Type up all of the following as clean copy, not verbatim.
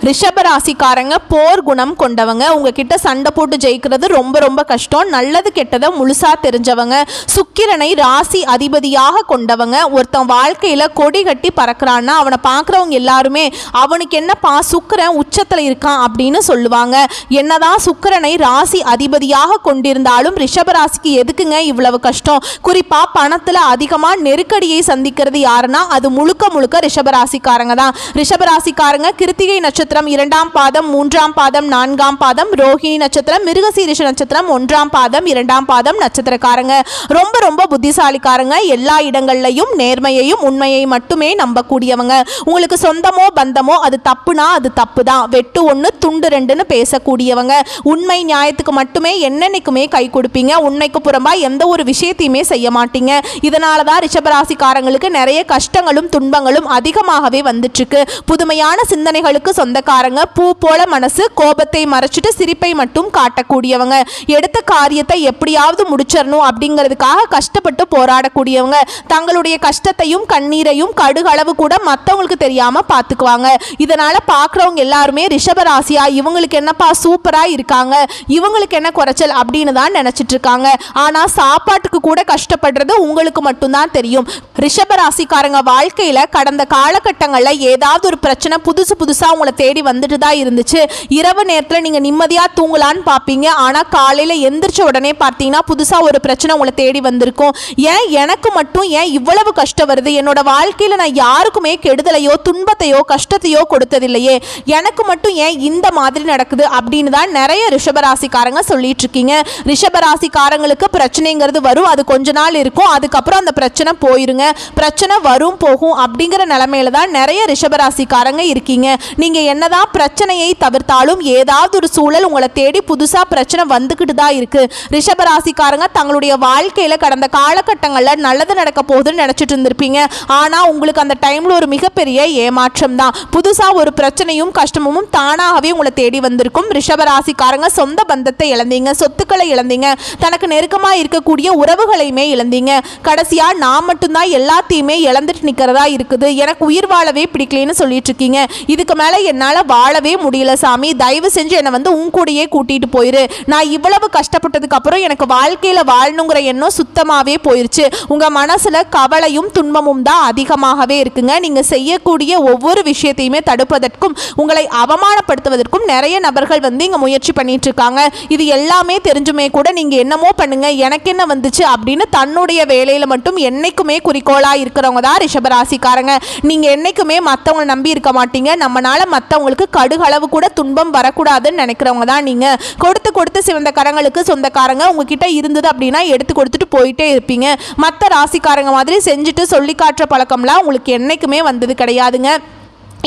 ரிஷபராசிக்காரங்க போர் குணம் கொண்டவங்க. உங்ககிட்ட சண்டை போட்டு ஜெயிக்கிறது ரொம்ப ரொம்ப கஷ்டம். நல்லது கெட்டதை முழுசா தெரிஞ்சவங்க. சுக்கிரனை ராசி அதிபதியாக கொண்டவங்க. ஒருத்தன் வாழ்க்கையில கொடி கட்டி பறக்கிறான்னா அவனை பார்க்குறவங்க எல்லாருமே அவனுக்கு என்னப்பா சுக்கிரன் உச்சத்தில் இருக்கான் அப்படின்னு சொல்லுவாங்க. என்னதான் சுக்கிரனை ராசி அதிபதியாக கொண்டிருந்தாலும் ரிஷபராசிக்கு எதுக்குங்க இவ்வளவு கஷ்டம்? குறிப்பா பணத்துல அதிகமா நெருக்கடியை சந்திக்கிறது யாருன்னா அது முழுக்க முழுக்க ரிஷபராசிக்காரங்க தான். ரிஷபராசிக்காரங்க கிருத்திகை நட்சத்திரம் 2ஆம் பாதம் 3ஆம் பாதம் 4ஆம் பாதம், ரோஹிணி நட்சத்திரம், மிருகசீரிஷ நட்சத்திரம் 1ஆம் பாதம் 2ஆம் பாதம் நட்சத்திரக்காரங்க. ரொம்ப ரொம்ப புத்திசாலிக்காரங்க. எல்லா இடங்கள்லையும் நேர்மையையும் உண்மையை மட்டுமே நம்பக்கூடியவங்க. உங்களுக்கு சொந்தமோ பந்தமோ அது தப்புனா அது தப்பு தான், வெட்டு ஒன்று துண்டு ரெண்டுன்னு பேசக்கூடியவங்க. உண்மை நியாயத்துக்கு மட்டுமே என்னென்னைக்குமே கை கொடுப்பீங்க. உண்மைக்கு புறம்பா எந்த ஒரு விஷயத்தையுமே செய்ய மாட்டீங்க. இதனால தான் ரிஷபராசிக்காரங்களுக்கு நிறைய கஷ்டங்களும் துன்பங்களும் அதிகமாகவே வந்துட்டு இருக்கு. புதுமையான சிந்தனைகளுக்கு சொந்தக்காரங்க. பூ போல மனசு, கோபத்தை மறைச்சிட்டு சிரிப்பை மட்டும் காட்டக்கூடியவங்க. எடுத்த காரியத்தை எப்படியாவது முடிச்சிடணும் அப்படிங்கிறதுக்காக கஷ்டப்பட்டு போராடக்கூடியவங்க. தங்களுடைய கஷ்டத்தையும் கண்ணீரையும் கடுகளவு கூட மற்றவங்களுக்கு தெரியாம பார்த்துக்குவாங்க. இதனால பார்க்குறவங்க எல்லாருமே ரிஷபராசியா இவங்களுக்கு என்னப்பா சூப்பரா இருக்காங்க, இவங்களுக்கு என்ன குறைச்சல் அப்படின்னு தான் நினைச்சிட்டு இருக்காங்க. ஆனா சாப்பாட்டுக்கு கூட கஷ்டப்படுறது உங்களுக்கு மட்டும்தான் தெரியும். ரிஷபராசிக்காரங்க வாழ்க்கையில கடந்த காலகட்டங்களில் ஏதாவது ஒரு பிரச்சனை புதுசு புதுசா உங்களை தேடி வந்துட்டு தான் இருந்துச்சு. இரவு நேரத்தில் நீங்க நிம்மதியா தூங்கலான்னு பார்ப்பீங்க. ஆனா காலையில எந்திரிச்ச உடனே பார்த்தீங்கன்னா புதுசா ஒரு பிரச்சனை உங்களை தேடி வந்திருக்கும். ஏன் எனக்கு மட்டும் ஏன் இவ்வளவு கஷ்டம் வருது? என்னோட வாழ்க்கையில நான் யாருக்குமே கெடுதலையோ துன்பத்தையோ கஷ்டத்தையோ கொடுத்ததில்லையே, எனக்கு மட்டும் ஏன் இந்த மாதிரி நடக்குது அப்படின்னு தான் நிறைய ரிஷபராசிக்காரங்க சொல்லிட்டு இருக்கீங்க. ரிஷபராசிக்காரங்களுக்கு பிரச்சனைங்கிறது வரும், அது கொஞ்ச நாள் இருக்கும், அதுக்கப்புறம் அந்த பிரச்சனை போயிருங்க. பிரச்சனை வரும் போகும் அப்படிங்கிற நிலைமையில தான் நிறைய ரிஷபராசிக்காரங்க இருக்கீங்க. நீங்க என்னதான் பிரச்சனையை தவிர்த்தாலும் ஏதாவது ஒரு சூழல் உங்களை தேடி புதுசா பிரச்சனை வந்துகிட்டு தான் இருக்கு. ரிஷபராசிக்காரங்க தங்களுடைய வாழ்க்கையில கடந்த காலகட்டங்களில் நல்லது நடக்க போகுதுன்னு நினைச்சிட்டு இருந்திருப்பீங்க. ஆனா உங்களுக்கு அந்த டைம்ல ஒரு மிகப்பெரிய ஏமாற்றம் தான். புதுசா ஒரு பிரச்சனையும் கஷ்டமும் தானாகவே உங்களை தேடி வந்திருக்கும். ரிஷபராசிக்காரங்க சொந்த பந்தத்தை இழந்தீங்க, சொத்துக்களை இழந்தீங்க, தனக்கு நெருக்கமா இருக்கக்கூடிய உறவுகளையுமே இழந்தீங்க. கடைசியா நான் மட்டும்தான் எல்லாத்தையுமே இழந்துட்டு நிக்கிறதா இருக்குது, எனக்கு உயிர் வாழவே பிடிக்கலன்னு சொல்லிட்டு இருக்கீங்க. இதுக்கு மேல என்னால வாழவே முடியல சாமி, தயவு செஞ்சு என்னை வந்து உன் கூடயே கூட்டிட்டு போயிரு. நான் இவ்வளவு கஷ்டப்பட்டதுக்கு அப்புறம் எனக்கு வாழ்க்கையில வாழணுங்கிற எண்ணம் சுத்தமாவே போயிருச்சு. உங்க மனசுல கவலையும் துன்பமும் தான் அதிகமாகவே இருக்குங்க. நீங்க செய்யக்கூடிய ஒவ்வொரு விஷயத்தையுமே தடுப்பதற்கும் உங்களை அவமானப்படுத்துவதற்கும் நிறைய நபர்கள் வந்து இங்க முயற்சி பண்ணிட்டு இருக்காங்க. இது எல்லாமே தெரிஞ்சுமே கூட நீங்க என்னமோ பண்ணுங்க, எனக்கு என்ன வந்துச்சு அப்படின்னு தன்னுடைய வேலையில மட்டும் என்னைக்குமே குறிக்கோளா இருக்கிறவங்க தான் ரிஷபராசிக்காரங்க. நீங்க என்னைக்குமே மற்றவங்களை நம்பி இருக்க மாட்டீங்க. நம்மளால மற்றவங்களுக்கு கடுகளவு கூட துன்பம் வரக்கூடாதுன்னு நினைக்கிறவங்க தான் நீங்க. கொடுத்து கொடுத்து சிவந்த கரங்களுக்கு சொந்தக்காரங்க. உங்ககிட்ட இருந்தது அப்படின்னா எடுத்து கொடுத்துட்டு போயிட்டே இருப்பீங்க. மற்ற ராசிக்காரங்க மாதிரி செஞ்சுட்டு சொல்லி காட்டுற பழக்கம்லாம் உங்களுக்கு என்னைக்குமே வந்தது கிடையாதுங்க.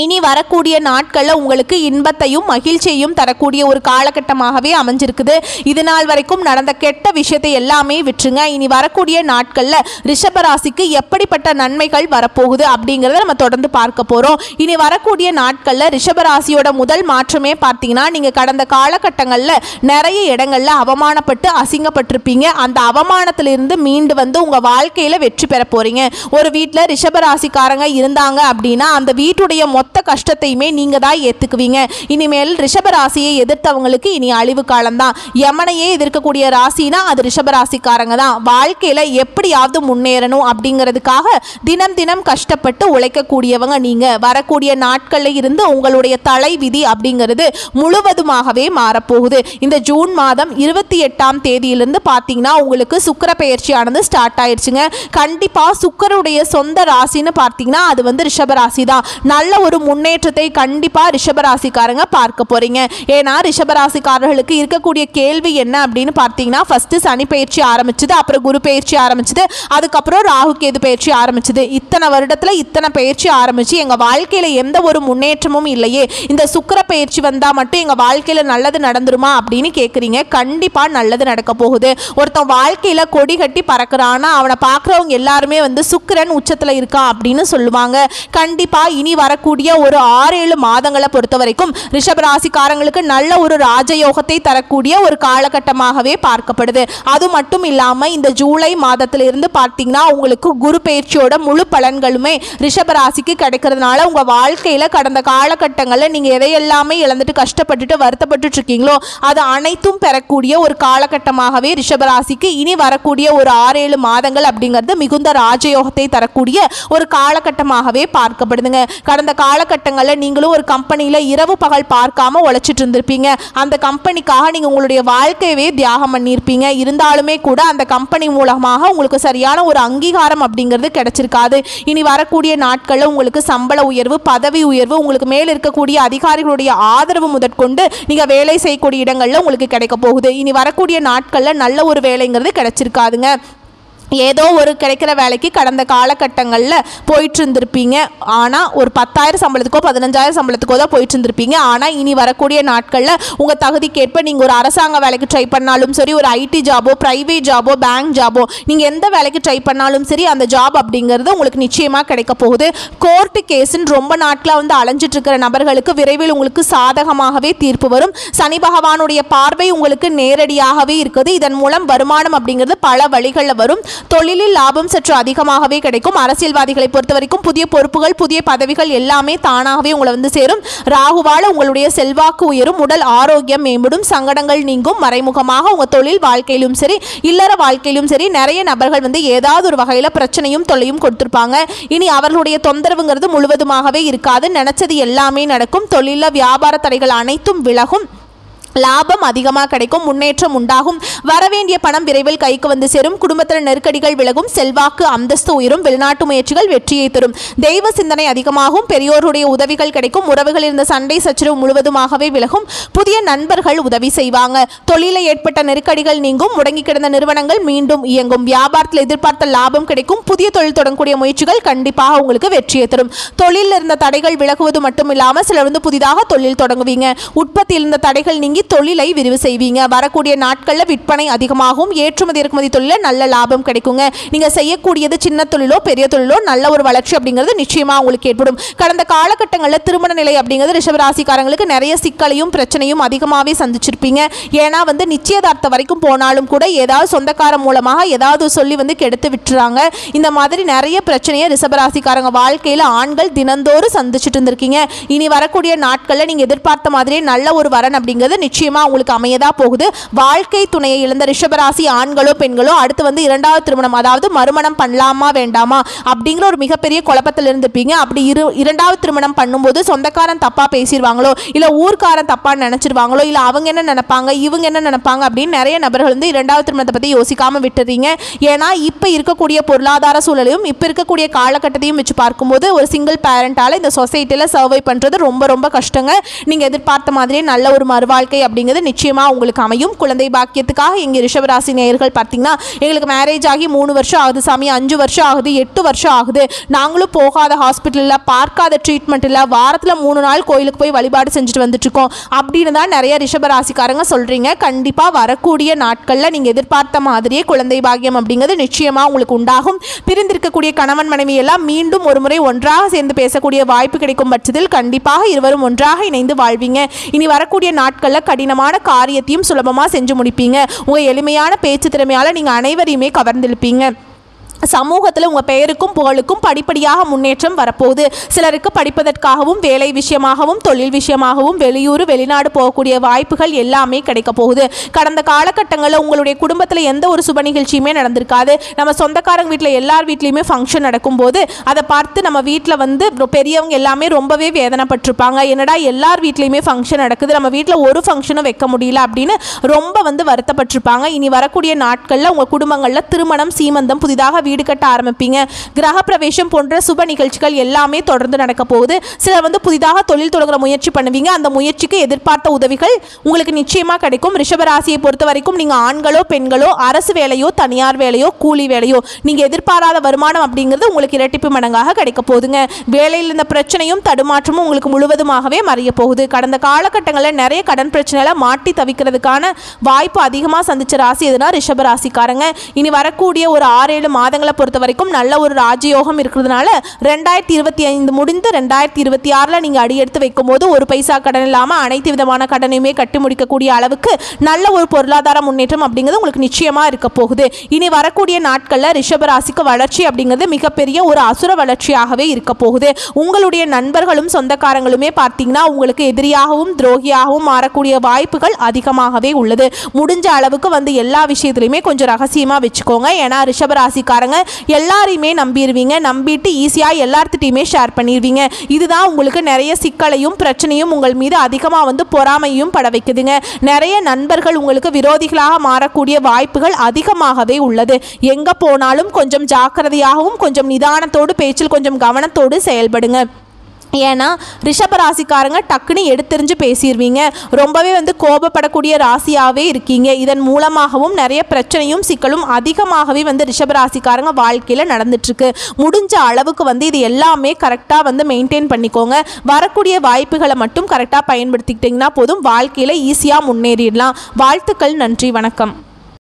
இனி வரக்கூடிய நாட்களில் உங்களுக்கு இன்பத்தையும் மகிழ்ச்சியையும் தரக்கூடிய ஒரு காலகட்டமாகவே அமைஞ்சிருக்குது. இது நாள் வரைக்கும் நடந்த கெட்ட விஷயத்தை எல்லாமே விட்டுருங்க. இனி வரக்கூடிய நாட்களில் ரிஷபராசிக்கு எப்படிப்பட்ட நன்மைகள் வரப்போகுது அப்படிங்கிறத நம்ம தொடர்ந்து பார்க்க போகிறோம். இனி வரக்கூடிய நாட்களில் ரிஷபராசியோட முதல் மாற்றமே பார்த்தீங்கன்னா, நீங்கள் கடந்த காலகட்டங்களில் நிறைய இடங்களில் அவமானப்பட்டு அசிங்கப்பட்டிருப்பீங்க. அந்த அவமானத்திலிருந்து மீண்டு வந்து உங்கள் வாழ்க்கையில் வெற்றி பெற போகிறீங்க. ஒரு வீட்டில் ரிஷபராசிக்காரங்க இருந்தாங்க அப்படின்னா அந்த வீட்டுடைய மொத்த கஷ்டத்தையுமே நீங்க தான் ஏத்துக்குவீங்க. இனிமேல் ரிஷபராசியை எதிர்த்தவங்களுக்கு இனி அழிவு காலம்தான். யமனையே எதிர்க்கக்கூடிய ராசினா அது ரிஷபராசிக்காரங்க தான். வாழ்க்கையில எப்படியாவது முன்னேறணும் அப்படிங்கிறதுக்காக தினம் தினம் கஷ்டப்பட்டு உழைக்கக்கூடியவங்க நீங்க. வரக்கூடிய நாட்களில் இருந்து உங்களுடைய தலை விதி அப்படிங்கிறது முழுவதுமாகவே மாறப்போகுது. இந்த ஜூன் மாதம் 28ஆம் தேதியிலிருந்து பார்த்தீங்கன்னா உங்களுக்கு சுக்கிர பெயர்ச்சியானது ஸ்டார்ட் ஆயிடுச்சுங்க. கண்டிப்பா சுக்கிரனுடைய சொந்த ராசின்னு பார்த்தீங்கன்னா அது வந்து ரிஷபராசி தான். நல்ல ஒரு முன்னேற்றத்தை கண்டிப்பா ரிஷபராசிக்காரங்க பார்க்க போறீங்க. ஏன்னா ரிஷபராசிக்காரர்களுக்கு இருக்கக்கூடிய கேள்வி என்ன அப்படின்னு பார்த்தீங்கன்னா, ஃபர்ஸ்ட் சனி பயிற்சி ஆரம்பிச்சது, அப்புறம் குரு பயிற்சி ஆரம்பிச்சது, அதுக்கப்புறம் ராகு கேது பயிற்சி ஆரம்பிச்சது. இத்தனை வருடத்துல இத்தனை பயிற்சி ஆரம்பிச்சு எங்க வாழ்க்கையில எந்த ஒரு முன்னேற்றமும் இல்லையே, இந்த சுக்கிர பயிற்சி வந்தா மட்டும் எங்க வாழ்க்கையில நல்லது நடந்துருமா அப்படின்னு கேட்குறீங்க. கண்டிப்பா நல்லது நடக்க போகுது. ஒருத்தன் வாழ்க்கையில கொடி கட்டி பறக்கிறான்னா அவனை பார்க்குறவங்க எல்லாருமே வந்து சுக்கிரன் உச்சத்துல இருக்கான் அப்படின்னு சொல்லுவாங்க. கண்டிப்பா இனி வரக்கூடிய வரக்கூடிய ஒரு 6-7 மாதங்களை பொறுத்த வரைக்கும் ரிஷபராசிக்காரங்களுக்கு நல்ல ஒரு ராஜயோகத்தை தரக்கூடிய ஒரு காலகட்டமாகவே பார்க்கப்படுது. அது மட்டும் இல்லாமல் இந்த ஜூலை மாதத்திலிருந்து பார்த்தீங்கன்னா உங்களுக்கு குரு பயிற்சியோட முழு பலன்களுமே ரிஷபராசிக்கு கிடைக்கிறதுனால உங்கள் வாழ்க்கையில் கடந்த காலகட்டங்களில் நீங்கள் எதையெல்லாமே இழந்துட்டு கஷ்டப்பட்டுட்டு வருத்தப்பட்டு இருக்கீங்களோ அது அனைத்தும் பெறக்கூடிய ஒரு காலகட்டமாகவே ரிஷபராசிக்கு இனி வரக்கூடிய ஒரு 6-7 மாதங்கள் அப்படிங்கிறது மிகுந்த ராஜயோகத்தை தரக்கூடிய ஒரு காலகட்டமாகவே பார்க்கப்படுதுங்க. கடந்த காலகட்டங்களில் நீங்களும் ஒரு கம்பெனியில் இரவு பகல் பார்க்காம உழைச்சிட்டு இருந்திருப்பீங்க. அந்த கம்பெனிக்காக நீங்கள் உங்களுடைய வாழ்க்கையவே தியாகம் பண்ணியிருப்பீங்க. இருந்தாலுமே கூட அந்த கம்பெனி மூலமாக உங்களுக்கு சரியான ஒரு அங்கீகாரம் அப்படிங்கிறது கிடைச்சிருக்காது. இனி வரக்கூடிய நாட்களில் உங்களுக்கு சம்பள உயர்வு, பதவி உயர்வு, உங்களுக்கு மேல் இருக்கக்கூடிய அதிகாரிகளுடைய ஆதரவு முதற்கொண்டு நீங்கள் வேலை செய்யக்கூடிய இடங்களில் உங்களுக்கு கிடைக்க போகுது. இனி வரக்கூடிய நாட்களில் நல்ல ஒரு வேலைங்கிறது கிடைச்சிருக்காதுங்க. ஏதோ ஒரு கிடைக்கிற வேலைக்கு கடந்த காலகட்டங்களில் போயிட்டு இருந்திருப்பீங்க. ஆனால் ஒரு 10,000 சம்பளத்துக்கோ 15,000 சம்பளத்துக்கோ தான் போயிட்டு இருந்திருப்பீங்க. ஆனால் இனி வரக்கூடிய நாட்களில் உங்கள் தகுதிக்கேற்ப நீங்கள் ஒரு அரசாங்க வேலைக்கு ட்ரை பண்ணாலும் சரி, ஒரு ஐடி ஜாபோ, ப்ரைவேட் ஜாபோ, பேங்க் ஜாபோ, நீங்கள் எந்த வேலைக்கு ட்ரை பண்ணாலும் சரி அந்த ஜாப் அப்படிங்கிறது உங்களுக்கு நிச்சயமாக கிடைக்க போகுது. கோர்ட்டு கேஸுன்னு ரொம்ப நாட்களாக வந்து அலைஞ்சிட்டு இருக்கிற நபர்களுக்கு விரைவில் உங்களுக்கு சாதகமாகவே தீர்ப்பு வரும். சனி பகவானுடைய பார்வை உங்களுக்கு நேரடியாகவே இருக்குது. இதன் மூலம் வருமானம் அப்படிங்கிறது பல வழிகளில் வரும். தொழிலில் லாபம் சற்று அதிகமாகவே கிடைக்கும். அரசியல்வாதிகளை பொறுத்த வரைக்கும் புதிய பொறுப்புகள், புதிய பதவிகள் எல்லாமே தானாகவே உங்களை வந்து சேரும். ராகுவால உங்களுடைய செல்வாக்கு உயரும், உடல் ஆரோக்கியம் மேம்படும், சங்கடங்கள் நீங்கும். மறைமுகமாக உங்கள் தொழில் வாழ்க்கையிலும் சரி, இல்லற வாழ்க்கையிலும் சரி நிறைய நபர்கள் வந்து ஏதாவது ஒரு வகையில் பிரச்சனையும் தொல்லையும் கொடுத்துருப்பாங்க. இனி அவர்களுடைய தொந்தரவுங்கிறது முழுவதுமாகவே இருக்காது. நினைச்சது எல்லாமே நடக்கும். தொழிலில் வியாபார தடைகள் அனைத்தும் விலகும். லாபம் அதிகமாக கிடைக்கும். முன்னேற்றம் உண்டாகும். வரவேண்டிய பணம் விரைவில் கைக்கு வந்து சேரும். குடும்பத்தில் நெருக்கடிகள் விலகும். செல்வாக்கு அந்தஸ்து உயரும். வெளிநாட்டு முயற்சிகள் வெற்றியை தரும். தெய்வ சிந்தனை அதிகமாகும். பெரியோருடைய உதவிகள் கிடைக்கும். உறவுகளில் இருந்த சண்டை சச்சரவு முழுவதுமாகவே விலகும். புதிய நண்பர்கள் உதவி செய்வாங்க. தொழிலில் ஏற்பட்ட நெருக்கடிகள் நீங்கும். முடங்கி கிடந்த நிறுவனங்கள் மீண்டும் இயங்கும். வியாபாரத்தில் எதிர்பார்த்த லாபம் கிடைக்கும். புதிய தொழில் தொடங்கக்கூடிய முயற்சிகள் கண்டிப்பாக உங்களுக்கு வெற்றியை தரும். தொழிலில் இருந்த தடைகள் விலகுவது மட்டும் இல்லாமல் சிலர் வந்து புதிதாக தொழில் தொடங்குவீங்க. உற்பத்தியில் இருந்த தடைகள் நீங்கி தொழிலை விரிவு செய்வீங்க. வரக்கூடிய நாட்களில் விற்பனை அதிகமாகும். ஏற்றுமதி இறக்குமதி தொழிலில் நல்ல லாபம் கிடைக்குங்க. நீங்கள் செய்யக்கூடியது சின்ன தொழிலோ பெரிய தொழிலோ நல்ல ஒரு வளர்ச்சி அப்படிங்கிறது நிச்சயமாக உங்களுக்கு ஏற்படும். கடந்த காலகட்டங்களில் திருமண நிலை அப்படிங்கிறது ரிஷபராசிக்காரங்களுக்கு நிறைய சிக்கலையும் பிரச்சனையும் அதிகமாகவே சந்திச்சிருப்பீங்க. ஏன்னா வந்து நிச்சயதார்த்தம் வரைக்கும் போனாலும் கூட ஏதாவது சொந்தக்கார மூலமாக ஏதாவது சொல்லி வந்து கெடுத்து விட்டுறாங்க. இந்த மாதிரி நிறைய பிரச்சனையை ரிஷபராசிக்காரங்க வாழ்க்கையில் ஆண்கள் தினந்தோறும் சந்திச்சுட்டு இருந்திருக்கீங்க. இனி வரக்கூடிய நாட்களில் நீங்கள் எதிர்பார்த்த மாதிரியே நல்ல ஒரு வரன் அப்படிங்கிறது நிச்சயமா உங்களுக்கு அமையதா போகுது. வாழ்க்கை துணையை இழந்த ரிஷபராசி ஆண்களோ பெண்களோ அடுத்து வந்து 2வது திருமணம், அதாவது மறுமணம் பண்ணலாமா வேண்டாமா அப்படிங்கிற ஒரு மிகப்பெரிய குழப்பத்தில் இருந்திருப்பீங்க. அப்படி 2வது திருமணம் பண்ணும்போது சொந்தக்காரன் தப்பா பேசிடுவாங்களோ, இல்ல ஊர்க்காரன் தப்பா நினைச்சிருவாங்களோ, இல்ல அவங்க என்ன நினைப்பாங்க இவங்க என்ன நினைப்பாங்க அப்படின்னு நிறைய நபர்கள் வந்து 2வது திருமணத்தை பத்தி யோசிக்காம விட்டுறீங்க. ஏன்னா இப்ப இருக்கக்கூடிய பொருளாதார சூழலையும் இப்ப இருக்கக்கூடிய காலகட்டத்தையும் வச்சு பார்க்கும்போது ஒரு சிங்கிள் பேரண்டால இந்த சொசைட்டில சர்வை பண்றது ரொம்ப ரொம்ப கஷ்டங்க. நீங்க எதிர்பார்த்த மாதிரியே நல்ல ஒரு மறுவாழ்க்கை அப்படிங்கிறது நிச்சயமா உங்களுக்கு அமையும். குழந்தை பாக்கியத்துக்காக இங்கே ரிஷபராசி நேயர்கள் பார்த்தீங்கன்னா எங்களுக்கு மேரேஜ் ஆகி 3 வருஷம் ஆகுது சாமி, 5 வருஷம் ஆகுது, 8 வருஷம் ஆகுது, நாங்களும் போகாத ஹாஸ்பிட்டலில் பார்க்காத ட்ரீட்மெண்ட் இல்லை, வாரத்தில் 3 நாள் கோயிலுக்கு போய் வழிபாடு செஞ்சுட்டு வந்துட்டுருக்கோம் அப்படின்னு தான் நிறைய ரிஷபராசிக்காரங்க சொல்கிறீங்க. கண்டிப்பாக வரக்கூடிய நாட்களில் நீங்கள் எதிர்பார்த்த மாதிரியே குழந்தை பாக்கியம் அப்படிங்கிறது நிச்சயமாக உங்களுக்கு உண்டாகும். பிரிந்திருக்கக்கூடிய கணவன் மனைவி எல்லாம் மீண்டும் ஒரு முறை ஒன்றாக சேர்ந்து பேசக்கூடிய வாய்ப்பு கிடைக்கும் பட்சத்தில் கண்டிப்பாக இருவரும் ஒன்றாக இணைந்து வாழ்வீங்க. இனி வரக்கூடிய நாட்களில் கடினமான காரியத்தையும் சுலபமாக செஞ்சு முடிப்பீங்க. உங்கள் எளிமையான பேச்சு திறமையால் நீங்கள் அனைவரையுமே கவர்ந்திருப்பீங்க. சமூகத்தில் உங்கள் பெயருக்கும் புகழுக்கும் படிப்படியாக முன்னேற்றம் வரப்போகுது. சிலருக்கு படிப்பதற்காகவும் வேலை விஷயமாகவும் தொழில் விஷயமாகவும் வெளியூர் வெளிநாடு போகக்கூடிய வாய்ப்புகள் எல்லாமே கிடைக்க போகுது. கடந்த காலகட்டங்களில் உங்களுடைய குடும்பத்தில் எந்த ஒரு சுப நிகழ்ச்சியுமே நடந்திருக்காது. நம்ம சொந்தக்காரங்க வீட்டில் எல்லார் வீட்லேயுமே ஃபங்க்ஷன் நடக்கும்போது அதை பார்த்து நம்ம வீட்டில் வந்து பெரியவங்க எல்லாமே ரொம்பவே வேதனைப்பட்டிருப்பாங்க. என்னடா எல்லார் வீட்லேயுமே ஃபங்க்ஷன் நடக்குது, நம்ம வீட்டில் ஒரு ஃபங்க்ஷனும் வைக்க முடியல அப்படின்னு ரொம்ப வந்து வருத்தப்பட்டிருப்பாங்க. இனி வரக்கூடிய நாட்களில் உங்கள் குடும்பங்களில் திருமணம், சீமந்தம், புதிதாக வீடு கட்ட ஆரம்பிப்பீங்க. கிரக பிரவேசம் போன்ற சுப நிகழ்ச்சிகள் எல்லாமே தொடர்ந்து நடக்க போகுது. சிலர் வந்து புதிதாக தொழில் தொடங்குற முயற்சி பண்ணுவீங்க. அந்த முயற்சிக்கு எதிர்பார்த்த உதவிகள் உங்களுக்கு நிச்சயமா கிடைக்கும். ரிஷபராசியை பொறுத்த வரைக்கும் நீங்க ஆண்களோ பெண்களோ, அரசு வேலையோ தனியார் வேலையோ கூலி வேலையோ, நீங்க எதிர்பாராத வருமானம் அப்படிங்கிறது உங்களுக்கு இரட்டிப்பு மடங்காக கிடைக்க போகுதுங்க. வேலையில் இருந்த பிரச்சனையும் தடுமாற்றமும் உங்களுக்கு முழுவதுமாகவே மறைய போகுது. கடந்த காலகட்டங்களில் நிறைய கடன் பிரச்சனைகளை மாட்டி தவிக்கிறதுக்கான வாய்ப்பு அதிகமாக சந்திச்ச ராசி எதுனா ரிஷபராசிக்காரங்க. இனி வரக்கூடிய ஒரு 6-7 மாதங்கள் காலங்களை பொறுத்த வரைக்கும் நல்ல ஒரு ராஜயோகம் இருக்கிறதுனால 2025 முடிந்து 2026 நீங்கள் அடியெடுத்து வைக்கும்போது ஒரு பைசா கடன் இல்லாமல் அனைத்து விதமான கடனையுமே கட்டி முடிக்கக்கூடிய அளவுக்கு நல்ல ஒரு பொருளாதார முன்னேற்றம் அப்படிங்கிறது உங்களுக்கு நிச்சயமாக இருக்க போகுது. இனி வரக்கூடிய நாட்களில் ரிஷபராசிக்கு வளர்ச்சி அப்படிங்கிறது மிகப்பெரிய ஒரு அசுர வளர்ச்சியாகவே இருக்க போகுது. உங்களுடைய நண்பர்களும் சொந்தக்காரங்களுமே பார்த்தீங்கன்னா உங்களுக்கு எதிரியாகவும் துரோகியாகவும் மாறக்கூடிய வாய்ப்புகள் அதிகமாகவே உள்ளது. முடிஞ்ச அளவுக்கு எல்லா விஷயத்துலையுமே கொஞ்சம் ரகசியமாக வச்சுக்கோங்க. ஏன்னா ரிஷபராசிக்காரங்க எல்லாரையுமே நம்பிடுவீங்க, நம்பிட்டு ஈஸியாக எல்லார்த்திட்டையுமே ஷேர் பண்ணிடுவீங்க. இதுதான் உங்களுக்கு நிறைய சிக்கலையும் பிரச்சனையும் உங்கள் மீது அதிகமாக பொறாமையும் பட வைக்குதுங்க. நிறைய நண்பர்கள் உங்களுக்கு விரோதிகளாக மாறக்கூடிய வாய்ப்புகள் அதிகமாகவே உள்ளது. எங்கே போனாலும் கொஞ்சம் ஜாக்கிரதையாகவும் கொஞ்சம் நிதானத்தோடு பேச்சில் கொஞ்சம் கவனத்தோடு செயல்படுங்க. ஏன்னா ரிஷபராசிக்காரங்க டக்குன்னு எடுத்தெறிஞ்சு பேசிடுவீங்க. ரொம்பவே கோபப்படக்கூடிய ராசியாகவே இருக்கீங்க. இதன் மூலமாகவும் நிறைய பிரச்சனையும் சிக்கலும் அதிகமாகவே ரிஷபராசிக்காரங்க வாழ்க்கையில் நடந்துட்டுருக்கு. முடிஞ்ச அளவுக்கு இது எல்லாமே கரெக்டாக மெயின்டைன் பண்ணிக்கோங்க. வரக்கூடிய வாய்ப்புகளை மட்டும் கரெக்டாக பயன்படுத்திக்கிட்டிங்கன்னா போதும், வாழ்க்கையில் ஈஸியாக முன்னேறிடலாம். வாழ்த்துக்கள். நன்றி. வணக்கம்.